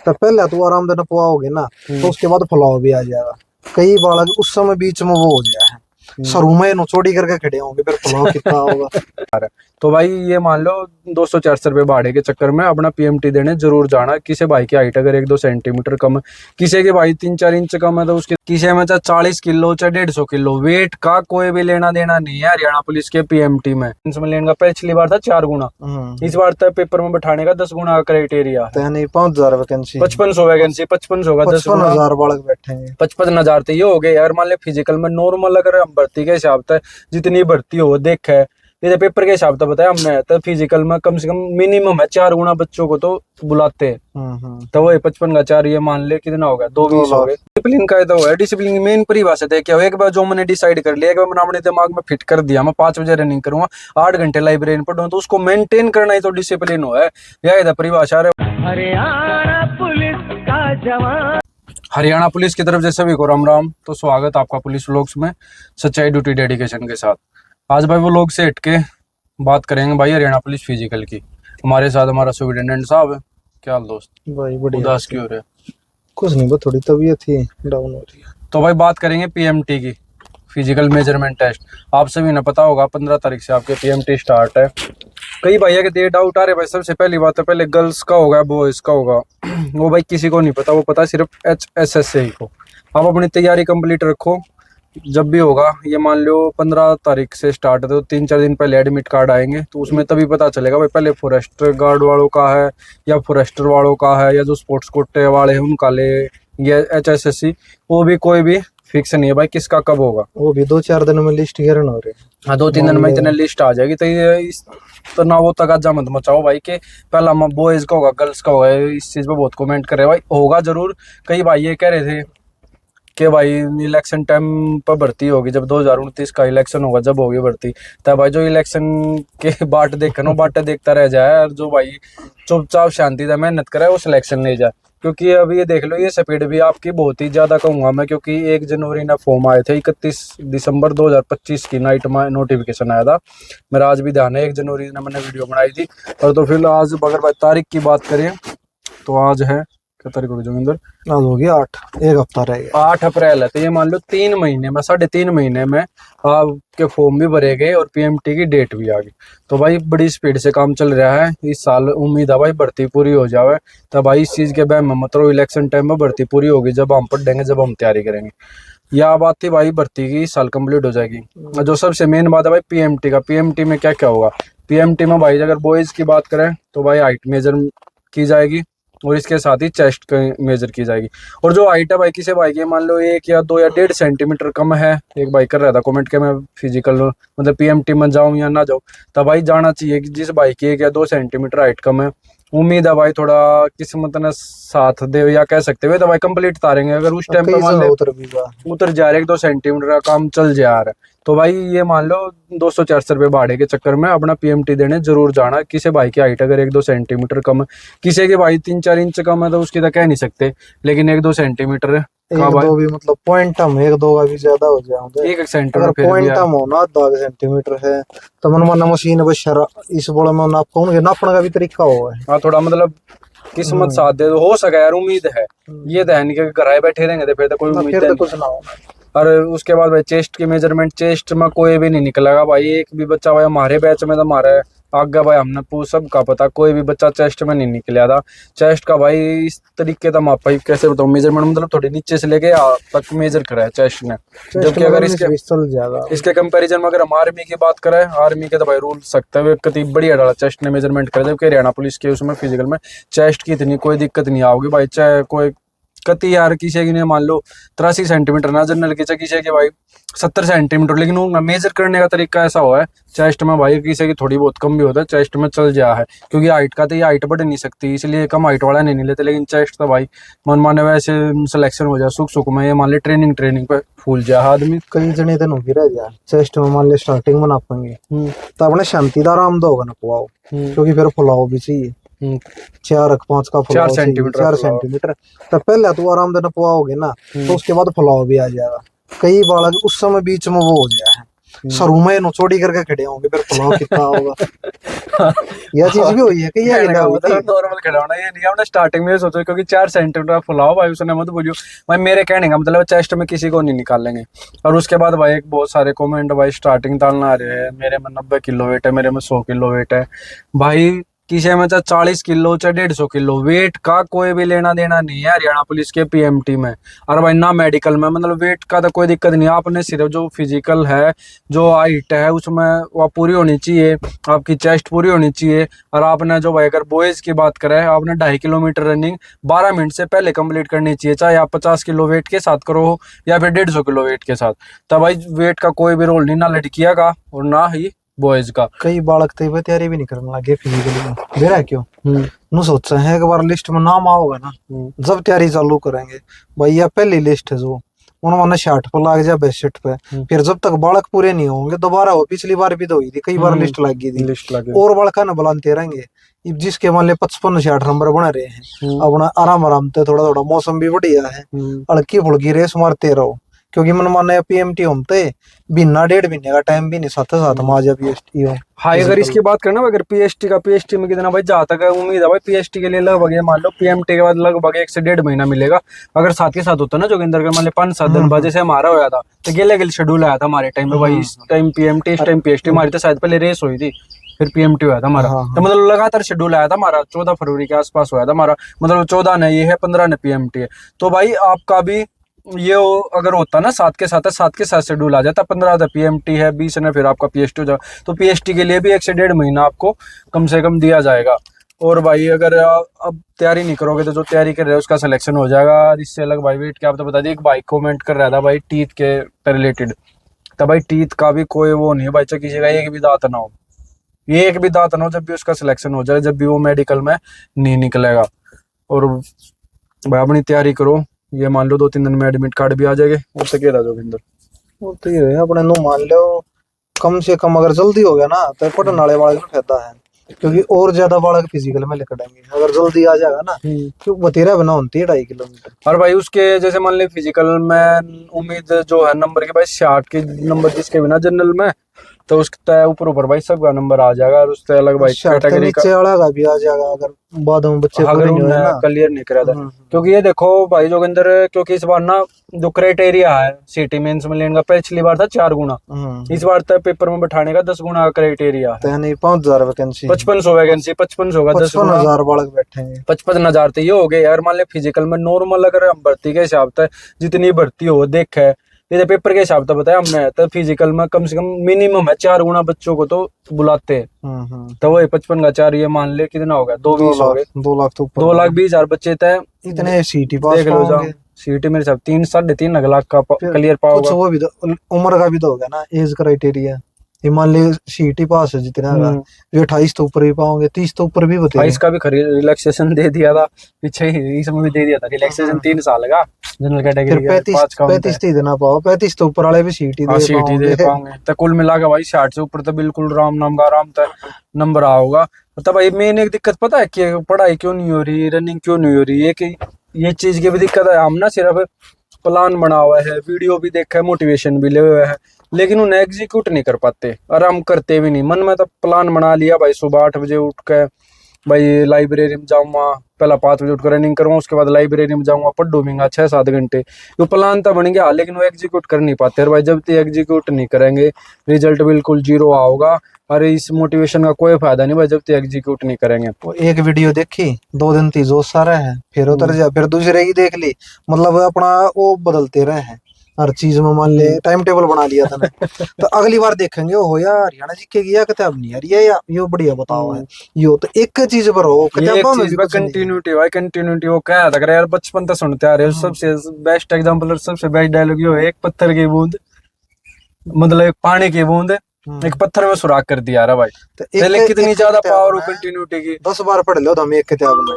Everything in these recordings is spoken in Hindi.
तो पहले तो आराम से नपवाओगे ना, तो उसके बाद फुलाव भी आ जाएगा। कई बालक उस समय बीच में वो हो गया है, सरू में नचोड़ी करके खड़े होंगे, फिर फुलाव कितना होगा। तो भाई ये मान लो 200-400 रुपए भाड़े के चक्कर में अपना पीएमटी देने जरूर जाना। किसी भाई की हाइट अगर 1-2 सेंटीमीटर कम है, किसी के भाई 3-4 इंच कम है, तो उसके किसी में चाहे 40 किलो चाहे 150 किलो वेट का कोई भी लेना देना नहीं है हरियाणा पुलिस के पीएमटी में। इसमें लेने का पिछली बार था 4 गुना, इस बार तक पेपर में बैठाने का 10 गुना क्राइटेरिया। 5000 वैकेंसी, 5500 वैकेंसी, 5500 का 55,000 बालक बैठेंगे। 55,000 तो ये हो गए यार। मान ले फिजिकल में नॉर्मल अगर हम भर्ती के हिसाब से जितनी भर्ती हो देखे, ये पेपर के हिसाब से बताया हमने, तो फिजिकल में कम से कम मिनिमम है 4 गुना बच्चों को तो बुलाते हैं। तो वही 55 का 4, ये मान ले कितना हो गया, 220 हो गए। डिसिप्लिन का तो है, डिसिप्लिन की मेन परिभाषा है क्या? एक बार जो मैंने डिसाइड कर लिया, एक बार मैंने अपने दिमाग में फिट कर दिया, मैं 5 बजे रनिंग करूंगा, 8 घंटे लाइब्रेरी पढ़ूंगा, तो उसको मेंटेन करना ही तो डिसिप्लिन हो है। यह परिभाषा है हरियाणा पुलिस का जवान। हरियाणा पुलिस की तरफ से सभी को राम राम। तो स्वागत आपका पुलिस व्लॉग्स में, सच्चाई ड्यूटी डेडिकेशन के साथ। आज भाई वो लोग से हट के बात करेंगे भाई हरियाणा पुलिस फिजिकल की। हमारे साथ हमारा सुपरिटेंडेंट साहब है। क्या हाल दोस्त? भाई बढ़िया। उदास क्यों हो रहे? कुछ नहीं, बस थोड़ी तबीयत ही डाउन हो रही है। तो भाई बात करेंगे पीएमटी की, फिजिकल मेजरमेंट टेस्ट। आप सभी ने पता होगा 15 तारीख से आपके पीएमटी स्टार्ट है। कई भैया के ये डाउट आ रहे भाई, सबसे पहली बात है पहले गर्ल्स का होगा बॉयज का होगा, वो भाई किसी को नहीं पता, वो पता सिर्फ HSSA को। आप अपनी तैयारी कंप्लीट रखो, जब भी होगा ये मान लो 15 तारीख से स्टार्ट है, तो 3-4 दिन पहले एडमिट कार्ड आएंगे, तो उसमें तभी पता चलेगा भाई पहले फॉरेस्टर गार्ड वालों का है या फॉरेस्टर वालों का है, या जो स्पोर्ट्स कोटे वाले हैं उनका ले, या HSSC, वो भी कोई भी फिक्स नहीं है भाई किसका कब होगा। वो भी 2-4 दिन में लिस्ट गिरन हो रही है। हाँ, 2-3 दिन में इतने लिस्ट आ जाएगी। तो ये इस तो ना वो तगाजा मत मचाओ भाई के पहला बॉयज का होगा गर्ल्स का होगा। इस चीज पे बहुत कमेंट कर रहे हैं भाई, होगा जरूर। कई भाई ये कह रहे थे कि भाई इलेक्शन टाइम पर भर्ती होगी, जब 2029 का इलेक्शन होगा जब होगी भर्ती। तब भाई जो इलेक्शन के बाट देखना बाट देखता रह जाए, और जो भाई चुपचाप शांति से मेहनत करे वो सिलेक्शन ले जाए। क्योंकि अभी ये देख लो, ये स्पीड भी आपकी बहुत ही ज्यादा कहूंगा मैं, क्योंकि 1 जनवरी ना फॉर्म आए थे, 31 दिसंबर 2025 की नाइट में नोटिफिकेशन आया था। मेरा आज भी ध्यान है 1 जनवरी ने मैंने वीडियो बनाई थी। और तो फिर आज अगर भाई तारीख की बात करें तो आज है क्या तारीख होगी जोगिंदर? आज हो गया 8, एक हफ्ता रह गया। 8 अप्रैल है। तो ये मान लो 3 महीने में, 3.5 महीने में आपके फॉर्म भी भरे गए और पीएमटी की डेट भी आ गई। तो भाई बड़ी स्पीड से काम चल रहा है इस साल। उम्मीद है भाई भर्ती पूरी हो जाए। तो भाई इस चीज के बहम में मतलब इलेक्शन टाइम में भर्ती पूरी होगी, जब हम पढ़ेंगे, जब हम तैयारी करेंगे। यह बात थी भाई भर्ती की, इस साल कंप्लीट हो जाएगी। जो सबसे मेन बात है भाई पीएमटी का, पीएमटी में क्या क्या होगा। पीएमटी में भाई अगर बॉयज की बात करें तो भाई हाइट मेजर की जाएगी, और इसके साथ ही चेस्ट मेजर की जाएगी। और जो हाइट है भाई किसी भाई की मान लो 1 या 2 या 1.5 सेंटीमीटर कम है, एक भाई कर रहा था कमेंट के मैं फिजिकल मतलब पीएमटी में जाऊं या ना जाऊं, तब भाई जाना चाहिए। कि जिस भाई की 1 या 2 सेंटीमीटर हाइट कम है, उम्मीद है भाई थोड़ा किस्मत ने साथ दे या कह सकते हुए, तो भाई कंप्लीट तारेंगे। अगर उस टाइम पे मान ले उतर जा रहे 1-2 सेंटीमीटर का काम चल जा रहा है, तो भाई ये मान लो 200-400 रुपए भाड़े के चक्कर में अपना पीएमटी देने जरूर जाना। किसी भाई की हाइट अगर 1-2 सेंटीमीटर कम है, किसी के भाई 3-4 इंच कम है, तो उसकी तो कह नहीं सकते, लेकिन 1-2 सेंटीमीटर का भाई भी मतलब पॉइंट हम 1-2 का भी ज्यादा हो जाए। 1 सेंटीमीटर अगर पॉइंट हम हो ना 10 सेंटीमीटर है, तो मन माना मशीन बशरा इस बोले में नापने का भी तरीका हुआ है। हाँ, थोड़ा मतलब किस्मत साथ दे तो हो सके यार, उम्मीद है। ये तो है नहीं कि घर आए बैठे रहेंगे तो फिर तो कोई उम्मीद फिर तो कुछ ना होगा। और उसके बाद भाई चेस्ट की मेजरमेंट, चेस्ट में कोई भी नहीं निकलेगा भाई। एक भी बच्चा भाई हमारे बैच में तो हमारे आगे भाई हमने सब का पता, कोई भी बच्चा चेस्ट में नहीं निकला था। चेस्ट का भाई इस तरीके का मापा कैसे बताऊं, मेजरमेंट मतलब थोड़ी नीचे से लेके तक मेजर करा है चेस्ट ने। जबकि अगर इसके कंपैरिजन में अगर हम आर्मी की बात करें, आर्मी के तो भाई रूल सकते हुए कति बढ़िया डाला चेस्ट ने मेजरमेंट करे, जबकि हरियाणा पुलिस के उसमें फिजिकल में चेस्ट की इतनी कोई दिक्कत नहीं आओगी भाई। चाहे कोई कति यार किसी की ने मान लो 83 सेंटीमीटर ना जनरल की, चाहे किसी के भाई 70 सेंटीमीटर, लेकिन वो मेजर करने का तरीका ऐसा हुआ है चेस्ट में भाई किसी की थोड़ी बहुत कम भी होता है, चेस्ट में चल जा है। क्योंकि हाइट का तो ये हाइट बढ़ नहीं सकती, इसलिए कम हाइट वाला नहीं लेते, लेकिन चेस्ट तो भाई मन माने वैसे सिलेक्शन हो जाए सुख में। ये मान ले ट्रेनिंग पे फूल जाए आदमी। कई जने दिन होगी रह जाए चेस्ट में, मान ले स्टार्टिंग में नापेंगे तो अपने शांति दा आराम दो होगा नपवाओ, क्योंकि फिर फुलाव भी चाहिए। 4-5 का 4 सेंटीमीटर तो पहले तो आराम से नपवाओगे ना, तो उसके बाद फुलाव भी आ जाएगा। कई बालक उस समय बीच में वो हो गया है, सरू में नु चोड़ी करके खड़े होंगे, फिर पुलाव कितना होगा। यह चीज भी हुई है कि ये नॉर्मल खिलौना ये नहीं, हमने स्टार्टिंग में सोचो क्योंकि 4 सेंटीमीटर फुलाओ भाई, उसने मत बोलियो भाई, मेरे कहने का मतलब चेस्ट में किसी को नहीं निकालेंगे। और उसके बाद भाई एक बहुत सारे कमेंट भाई स्टार्टिंग डालना आ रहे हैं, मेरे में 90 किलो वेट है, मेरे में 100 किलो वेट है भाई, किसी में चाहे 40 किलो चाहे 150 किलो, वेट का कोई भी लेना देना नहीं है हरियाणा पुलिस के पीएमटी में। और भाई ना मेडिकल में, मतलब वेट का तो कोई दिक्कत नहीं है, आपने सिर्फ जो फिजिकल है, जो हाइट है उसमें वो पूरी होनी चाहिए, आपकी चेस्ट पूरी होनी चाहिए। और आपने जो भाई अगर बॉयज की बात करें, आपने 2.5 किलोमीटर रनिंग 12 मिनट से पहले कंप्लीट करनी चाहिए, चाहे आप 50 किलो वेट के साथ करो या फिर 150 किलो वेट के साथ। तब भाई वेट का कोई भी रोल नहीं, ना लड़कियां का और ना ही बॉयज का। कई बालक तो तैयारी भी नहीं करने लगे फिजिकली, मेरा क्यों नु सोचा है एक बार लिस्ट में नाम आओगे ना, जब तैयारी चालू करेंगे भाई, या पहली लिस्ट है जो उन्होंने 60 पे लाग जाए 62 पे, फिर जब तक बालक पूरे नहीं होंगे दोबारा हो, पिछली बार भी तो हुई थी, कई बार लिस्ट लग गई थी, लिस्ट लगी और बालका न बुलाते रहेंगे, जिसके मान ले 55-60 नंबर बना रहे हैं, अपना आराम आराम से थोड़ा थोड़ा, मौसम भी बढ़िया है, हल्की फुल्की रेस मारते रहो, क्योंकि मन माने पीएमटी होते बिना 1.5 महीने का टाइम भी नहीं, साथ साथ में आज पीएसटी हो। हाँ अगर इसकी बात करना अगर पीएसटी में कितना भाई, जहाँ तक उम्मीद है भाई पीएसटी के लिए लगभग ये मान लो पीएमटी के बाद लगभग 1 से 1.5 महीना मिलेगा। अगर साथ के साथ होता ना जोगिंदर का मान लो 5-7 दिन बाद जैसे हमारा होया था, तो गेले शेड्यूल आया था हमारे टाइम में भाई, इस टाइम पीएमटी इस टाइम पीएसटी, हमारी तो शायद पहले रेस हुई थी फिर पीएमटी हुआ था हमारा। तो मतलब लगातार शेड्यूल आया था हमारा, 14 फरवरी के आसपास हुआ था हमारा, मतलब 14 ने ये है, 15 ने पीएमटी है। तो भाई आपका भी ये अगर होता ना साथ के साथ शेड्यूल आ जाता, 15 पीएमटी है, 20 ने फिर आपका पीएसटी हो जाए, तो पीएसटी के लिए भी 1 से 1.5 महीना आपको कम से कम दिया जाएगा। और भाई अगर अब तैयारी नहीं करोगे तो जो तैयारी कर रहे हो उसका सिलेक्शन हो जाएगा। और इससे अलग भाई वेट क्या, आप तो बता दिए, एक भाई कमेंट कर रहा था भाई टीथ के रिलेटेड, तो भाई टीथ का भी कोई वो नहीं है भाई, चाहे किसी का एक भी दांत ना हो, ये एक भी दांत ना हो, जब भी उसका सिलेक्शन हो जाए, जब भी वो मेडिकल में नहीं निकलेगा। और भाई अपनी तैयारी करो, ये मान लो 2-3 दिन में एडमिट कार्ड भी आ जाएंगे, उससे क्या जोगिंदर, वो तो ये है अपने नु मान लो कम से कम अगर जल्दी हो गया ना तो पढ़ने वाले बालक में फायदा है, क्योंकि और ज्यादा बालक फिजिकल में लेकर आएंगे, अगर जल्दी आ जाएगा ना तो वो 13 बना होती है 2.5 किलोमीटर। और भाई उसके जैसे मान ली फिजिकल में उम्मीद जो है नंबर के भाई 60 के नंबर जिसके बिना जनरल में, तो उसके ऊपर भाई सबका नंबर आ जाएगा। और उससे अलग भाई कैटेगरी का वाला का भी आ जाएगा अगर बाद में बच्चे अगर उन्होंने क्लियर नहीं करा था। क्योंकि ये देखो भाई जोगिंदर, क्योंकि इस बार ना जो क्राइटेरिया है सिटी मेंस में लेने का, पिछली बार था 4 गुना, इस बार तो पेपर में बैठाने का 10 गुना क्राइटेरिया है। 5000 वैकेंसी, 5500 वैकेंसी, 5500 का 55,000 बालक बैठेंगे, 55,000 तो ये हो गए यार। मान ले फिजिकल में नॉर्मल अगर हम भर्ती के हिसाब से जितनी भर्ती हो देखे, ये पेपर के हिसाब से बताया हमने, तो फिजिकल में कम से कम मिनिमम है 4 गुना बच्चों को तो बुलाते हैं। तो वही 55 का 4, ये मान ले कितना हो गया, 2 लाख 2,20,000 बच्चे तय, इतने सीटी पास देख लो जाओ। सीटी मेरे साथ 3-3.5 लाख का क्लियर पाओगे। वो भी तो उम्र का भी तो हो गया ना, एज क्राइटेरिया, मान ली सीटी पास है जितना का, ये 28 तो ऊपर भी पाओगे, 30 तो ऊपर भी बता, इसका भी खरी रिलैक्सेशन दे दिया था पीछे ही, इसमें भी दे दिया था रिलैक्सेशन 3 साल का जनरल कैटेगरी, 35 तो देना पाओ, 35 तो ऊपर वाले भी सीटी दे पाओगे। तो कुल मिला के भाई 60 से ऊपर तो बिल्कुल राम नाम का आराम था नंबर आओगा। तब भाई मेन एक दिक्कत पता है कि पढ़ाई क्यों नहीं हो रही, रनिंग क्यों नहीं हो रही है, कि ये चीज की भी दिक्कत है। हम ना सिर्फ प्लान बना हुआ है, वीडियो भी देखा है, मोटिवेशन भी ले हुए है, लेकिन उन्हें एग्जीक्यूट नहीं कर पाते, और हम करते भी नहीं। मन में तो प्लान बना लिया भाई, सुबह 8 बजे उठ के भाई लाइब्रेरी में जाऊंगा, पहला 5 बजे उठकर रनिंग करूंगा, उसके बाद लाइब्रेरी में जाऊंगा, पढ़ूंगा 6-7 घंटे, वो प्लान तो बन गया, लेकिन वो एग्जीक्यूट कर नहीं पाते। और भाई जब तक एग्जीक्यूट नहीं करेंगे रिजल्ट बिल्कुल 0 आओगा, और इस मोटिवेशन का कोई फायदा नहीं भाई जब तक एग्जीक्यूट नहीं करेंगे। वो एक वीडियो देखी 2 दिन थी जोश सारा है, फिर उतर जा, फिर दूसरे की देख ली, मतलब अपना वो बदलते रहे हैं हर चीज में, मान ले टाइम टेबल बना लिया था ना तो अगली बार देखेंगे हो यार हरियाणा जी के गया किताब नहीं यार, ये बढ़िया बताओ है, यो तो एक चीज पर हो किताबों में भी कंटिन्यूटी भाई, कंटिन्यूटी वो क्या था यार, बचपन तक सुनते आ रहे हो। सबसे बेस्ट एग्जांपल और सबसे बेस्ट डायलॉग ये है, एक पत्थर की बूंद, मतलब एक पानी की बूंद एक पत्थर में सुराख कर दिया रहा भाई, तो कितनी ज्यादा पावर हो कंटिन्यूटी की। 10 बार पढ़ लो हम एक किताब में,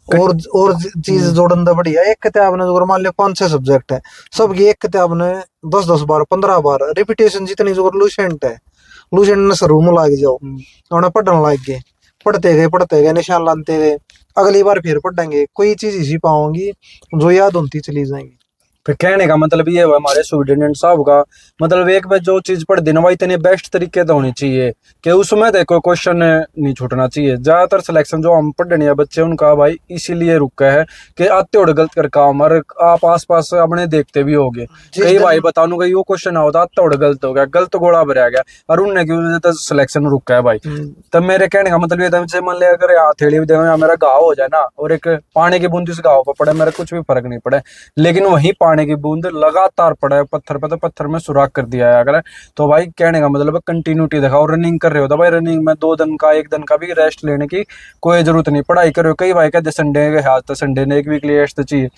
और चीज जोड़न दा बढ़िया, एक किताब ने जो मान लो 5-6 सब्जेक्ट है, सब एक किताब ने 10-10 बार 15 बार रिपीटेशन जितनी जो लूसेंट है, लूसेंट ने शुरू में लाग जाओ, उन्हें पढ़ने लग गए, पढ़ते गए निशान लाते गए, अगली बार फिर पढ़ेंगे, कोई चीज इसी पाओगी जो याद होती चली जाएंगी। फिर कहने का मतलब ये है हमारे स्टूडेंट साहब का, मतलब एक बार जो चीज पढ़ देना भाई इतने बेस्ट तरीके से होनी चाहिए कि उसमें देखो क्वेश्चन नहीं छूटना चाहिए। ज्यादातर सिलेक्शन जो हम पढ़ने हैं बच्चे उनका भाई इसीलिए रुका है कि आते हो गलत कर काम, और आप आस पास अपने देखते भी होगे कई भाई बताऊँ गई वो क्वेश्चन होता आते हो गलत हो गया, गलत गोड़ा भरा गया और उनने की वजह से सिलेक्शन रुका है भाई। तब मेरे कहने का मतलब ये था, मान लिया अगर हथेली भी देखो मेरा घाव हो जाए ना और एक पानी की बूंद इस घाव पर पड़े मेरा कुछ भी फर्क नहीं पड़े, लेकिन वही पानी की बूंद लगातार पड़ा पत्थर पे तो पत्थर में सुराख कर दिया है अगर, तो भाई कहने का मतलब कंटिन्यूटी दिखाओ। रनिंग कर रहे हो तो भाई रनिंग में 2 दिन का 1 दिन का भी रेस्ट लेने की कोई जरूरत नहीं, पढ़ाई कर रहे हो। कई भाई कहते संडे के हाथ तो संडे ने एक वीकली रेस्ट तो चाहिए,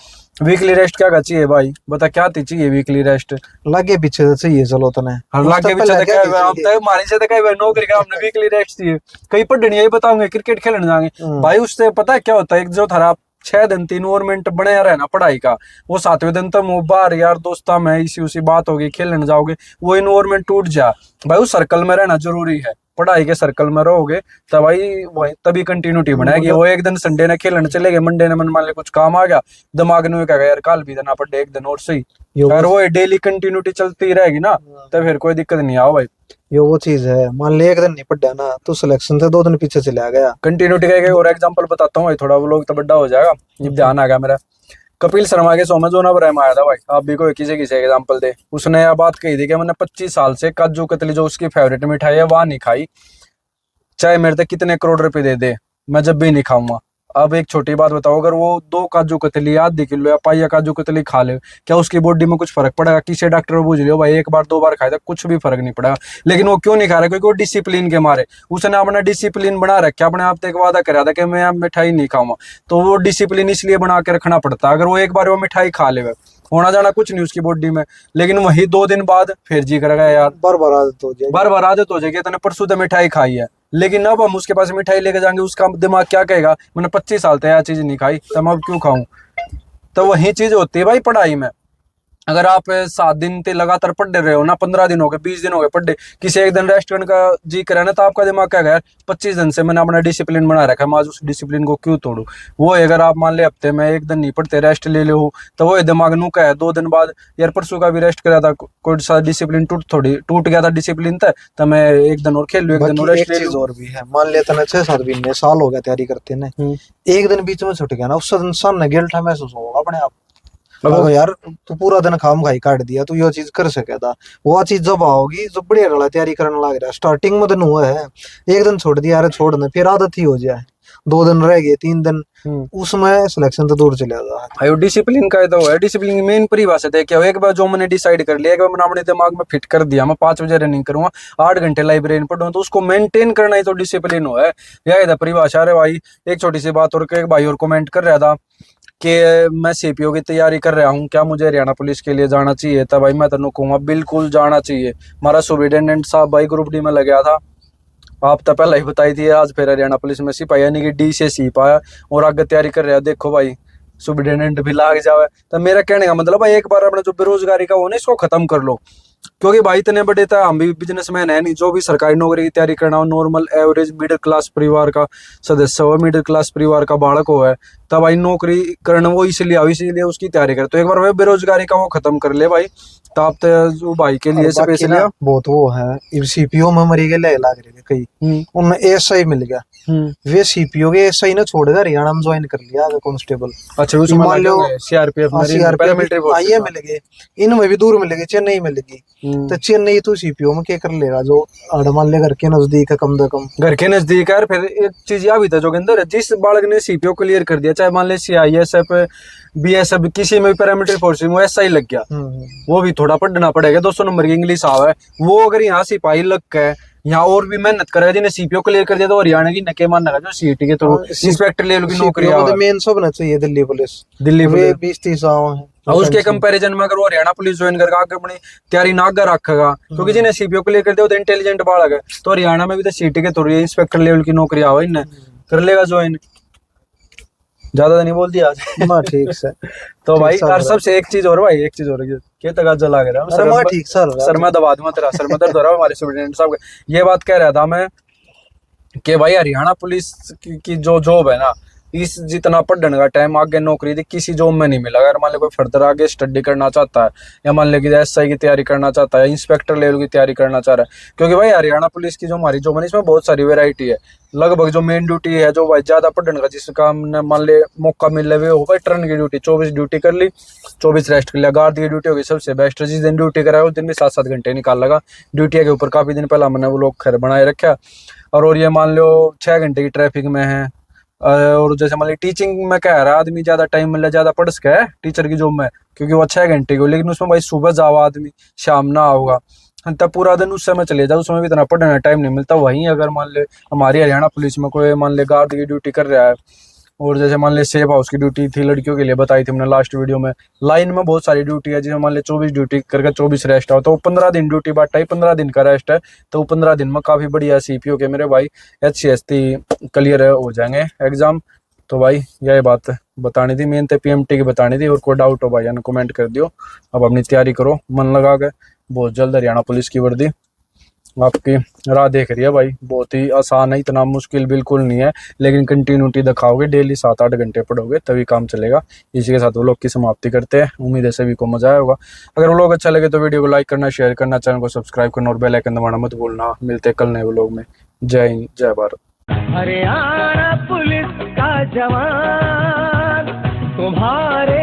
वीकली रेस्ट क्या चाहिए भाई बता, क्या चाहिए वीकली रेस्ट? लागे पीछे तो चाहिए चलो तने लागे पीछे तो क्या हम तो हमारी से तो कई भाई नौकरी का हमने वीकली रेस्ट चाहिए, कई पढ़नी है बताऊंगे क्रिकेट खेलने जाएंगे भाई, उससे पता है क्या होता है, एक जो थारा 6 दिन 3 ओवरमेंट बने रहना पढ़ाई का, वो 7वें दिन तो बाहर यार दोस्ता में इसी उसी बात होगी खेलने जाओगे, वो इन्वायरमेंट टूट जा भाई। उस सर्कल में रहना जरूरी है, पढ़ाई के सर्कल में रहोगे तब भाई वही तभी कंटिन्यूटी बनाएगी। वो एक दिन संडे ने खेलने चले गए, मंडे ने मन मान ले कुछ काम आ गया दिमाग में क्या यार कल भी देना पड़े 1 दिन और सही, अगर वो डेली कंटिन्यूटी चलती रहेगी ना तो फिर कोई दिक्कत नहीं आओ भाई। ये वो चीज है, मान ले 1 दिन नहीं पढ़ा ना तो सिलेक्शन से 2 दिन पीछे चला गया। कंटिन्यूटी का एक और एग्जांपल बताता हूँ भाई, थोड़ा वो लोग तो बड़ा हो जाएगा, जब ध्यान आ गया मेरा। कपिल शर्मा के शो में जो ना ब्रह्म आया था भाई, आप भी कोई किसी एग्जांपल दे, उसने यह बात कही थी कि मैंने 25 साल से काजू कतली जो उसकी फेवरेट मिठाई है वह नहीं खाई, चाहे मेरे तक कितने करोड़ रुपए दे दे मैं जब भी नहीं खाऊंगा। अब एक छोटी बात बताओ, अगर वो 2 काजू कतली आधी किलो या पाइया काजू कतली खा ले, क्या उसकी बॉडी में कुछ फर्क पड़ेगा? किसी डॉक्टर को पूछ लियो भाई, 1 बार 2 बार खाया था कुछ भी फर्क नहीं पड़ेगा, लेकिन वो क्यों नहीं खा रहा? क्योंकि वो डिसिप्लिन के मारे, उसने अपना डिसिप्लिन बना रखा, अपने आप से एक वादा कराया था कि मैं मिठाई नहीं खाऊंगा, तो वो डिसिप्लिन इसलिए बना के रखना पड़ता है। अगर वो एक बार वो मिठाई खा ले होना जाना कुछ नहीं उसकी बॉडी में, लेकिन वही 2 दिन बाद फिर जी करेगा यार बार आदत हो जाएगी, बार आदत हो जाएगी। तूने परसों तो मिठाई खाई है, लेकिन अब हम उसके पास मिठाई लेके जाएंगे, उसका दिमाग क्या कहेगा मैंने 25 साल तक यह चीज नहीं खाई तो मैं अब क्यों खाऊं? तो वही चीज होती है भाई पढ़ाई में। अगर आप 7 दिन ते लगातार पढ़ रहे हो ना, 15 दिन हो गए 20 दिन हो गए पढ़े, किसी एक दिन रेस्ट करने का जी करे ना तो आपका दिमाग क्या यार 25 दिन से मैंने अपना डिसिप्लिन बना रखा है, मैं आज उस डिसिप्लिन को क्यों तोड़ू? वो अगर आप मान ले हफ्ते में 1 दिन नहीं पढ़ते रेस्ट ले लो तो वो दिमाग नू का है 2 दिन बाद यार परसों का भी रेस्ट करा था, कोई सा डिसिप्लिन टूट गया था डिसिप्लिन था, तो मैं 1 दिन और खेल लूँ 1 दिन और रेस्ट ले लूँ। और भी है, मान लिया तने 6-7 महीने साल हो गया तैयारी करते ना, 1 दिन बीच में छूट गया ना, उस दिन सामने गिल्ट महसूस होगा अपने आप, तो यार तू पूरा दिन खाम खाई काट दिया, तू ये चीज कर सके था। वो चीज जब आओगी जब बढ़िया रहा तैयारी करने लग रहा है, स्टार्टिंग में दिन हुआ है 1 दिन छोड़ दिया, अरे छोड़ ना फिर आदत ही हो जाए, 2 दिन रह गए 3 दिन, उसमें सिलेक्शन तो दूर चले जाता है। डिसिप्लिन का तो है, डिसिप्लिन की मेन परिभाषा है क्या, एक बार जो मैंने डिसाइड कर लिया, एक बार मैंने अपने दिमाग में फिट कर दिया मैं 5 बजे रनिंग करूंगा 8 घंटे लाइब्रेरी में पढ़ूंगा, तो उसको मेंटेन करना ही तो डिसिप्लिन हो है। यह था परिभाषा। अरे भाई एक छोटी सी बात और, एक भाई और कमेंट कर रहा था कि मैं सीपीओ की तैयारी कर रहा हूँ, क्या मुझे हरियाणा पुलिस के लिए जाना चाहिए? था भाई मैं तेन कहूँगा बिल्कुल जाना चाहिए। हमारा सुपरिटेंडेंट साहब भाई ग्रुप डी में लग गया था, आप तो पहले ही बताई थी, आज फिर हरियाणा पुलिस में सिपाही यानी कि डी से सी पाया और आगे तैयारी कर रहा है। देखो भाई सुपरिटेंडेंट भी लाग जावे, तो मेरा कहने का मतलब भाई एक बार अपना जो बेरोजगारी का वो ना इसको खत्म कर लो, क्योंकि भाई इतने बड़े था हम भी बिजनेसमैन है नहीं, जो भी सरकारी नौकरी की तैयारी करना हो, नॉर्मल एवरेज मिडिल क्लास परिवार का सदस्य हो, मिडिल क्लास परिवार का बालक हो है, तब भाई नौकरी करना वो इसीलिए उसकी तैयारी करे। तो एक बार भाई बेरोजगारी का वो खत्म कर ले भाई, तो आप तो भाई के लिए स्पेशली बहुत वो है। सीपीओ में मरी गए लाग रहे कई, उनमें एएसआई मिल गया, वे सीपीओ के एएसआई ने छोड़ कर हरियाणा में ज्वाइन कर लिया कांस्टेबल। अच्छा उसमें मान लो सीआरपीएफ आइए मिल गए, इनमें भी दूर मिल गए, चेन्नई मिल गई, तो चेन्नई तो सीपीओ में क्या कर लेगा जो मान ले घर के नजदीक है, कम से कम घर के नजदीक है। फिर एक चीज यह भी था जोगिंदर, जिस बालक ने सीपीओ क्लियर कर दिया, चाहे मान ले सीआईएसएफ बीएसएफ किसी में भी पैरामिलिट्री फोर्स में एसआई लग गया, वो भी थोड़ा पढ़ना पड़ेगा, 200 नंबर की इंग्लिश आवा है, वो अगर यहाँ सिपाही लग के यहाँ और भी मेहनत करेगा, जिन्हें सीपीओ क्लियर कर दिया तो हरियाणा की नके मानना जो सीटी के थ्रू इंस्पेक्टर लेवल की नौकरी मेन सब ना चाहिए दिल्ली पुलिस 20-30 और उसके कंपैरिजन में अगर वो हरियाणा पुलिस ज्वाइन करके आगे अपनी तैयारी ना आगे रखेगा, क्योंकि जिन्हें सीपीओ क्लियर कर दिया तो इंटेलिजेंट बालक है, तो हरियाणा में भी तो सीटी के थ्रू इंस्पेक्टर लेवल की नौकरी आवा इन्हें कर लेगा ज्वाइन। ज्यादा तो नहीं बोल दिया आज ना, ठीक है। तो भाई यार सबसे एक चीज और भाई, एक चीज और क्या तगाजा लग रहा है ठीक सर मैं दबा दूंगा तेरा सर में दर्द हो रहा है। हमारे स्टूडेंट साहब ये बात कह रहा था मैं कि भाई हरियाणा पुलिस की जो जॉब है ना इस जितना पढ़ने का टाइम आगे नौकरी थी किसी जॉब में नहीं मिला। अगर मान लो कोई फर्दर आगे स्टडी करना चाहता है या मान लो कि एसआई की तैयारी करना चाहता है, इंस्पेक्टर लेवल की तैयारी करना चाह रहा है, क्योंकि भाई हरियाणा पुलिस की जो हमारी जॉब है इसमें बहुत सारी वेरायटी है। लगभग जो मेन ड्यूटी है जो भाई ज्यादा पढ़ने का जिसका हमने मान ले मौका मिल रहा है वो भाई टर्न की ड्यूटी, 24 ड्यूटी कर ली 24 रेस्ट कर लिया। गार्ड की ड्यूटी होगी सबसे बेस्ट, जिस दिन ड्यूटी कराया उस दिन भी 7-7 घंटे निकाल लगा ड्यूटी के ऊपर। काफी दिन पहला मैंने वो लोग खैर बनाए रखा। और ये मान लो 6 घंटे की ट्रैफिक में है। और जैसे मान ली टीचिंग में क्या है, आदमी ज्यादा टाइम मिल रहा ज्यादा पढ़ सके है टीचर की जॉब में, क्योंकि वो 6 घंटे की, लेकिन उसमें भाई सुबह जाओ आदमी शाम ना आओगा तब पूरा दिन उस समय चले जाओ, उसमें भी इतना पढ़ने का टाइम नहीं मिलता। वहीं अगर मान ले हमारी हरियाणा पुलिस में कोई मान ले गार्ड की ड्यूटी कर रहा है, और जैसे मान ले सेफ हाउस की ड्यूटी थी लड़कियों के लिए बताई थी हमने लास्ट वीडियो में, लाइन में बहुत सारी ड्यूटी है जिसमें मान ले 24 ड्यूटी करके 24 रेस्ट हो, तो 15 दिन ड्यूटी बांटा है, 15 दिन का रेस्ट है, तो 15 दिन में काफी बढ़िया सीपीओ के मेरे भाई HCST क्लियर हो जाएंगे एग्जाम। तो भाई यही बात बतानी थी, मेन तो PMT की बतानी थी। और कोई डाउट हो भाई यानी कमेंट कर दियो। अब अपनी तैयारी करो मन लगा के, बहुत जल्द हरियाणा पुलिस की वर्दी आपकी राह देख रही है भाई। बहुत ही आसान है, इतना मुश्किल बिल्कुल नहीं है, लेकिन कंटिन्यूटी दिखाओगे, डेली 7-8 घंटे पढ़ोगे तभी काम चलेगा। इसी के साथ वो लोग की समाप्ति करते हैं। उम्मीद है सभी को मजा आया होगा। अगर वो लोग अच्छा लगे तो वीडियो को लाइक करना, शेयर करना, चैनल को सब्सक्राइब करना और बेल आइकन दबाना मत भूलना। मिलते हैं कल नए व्लॉग में। जय हिंद, जय भारत। हरियाणा पुलिस का जवान तुम्हारे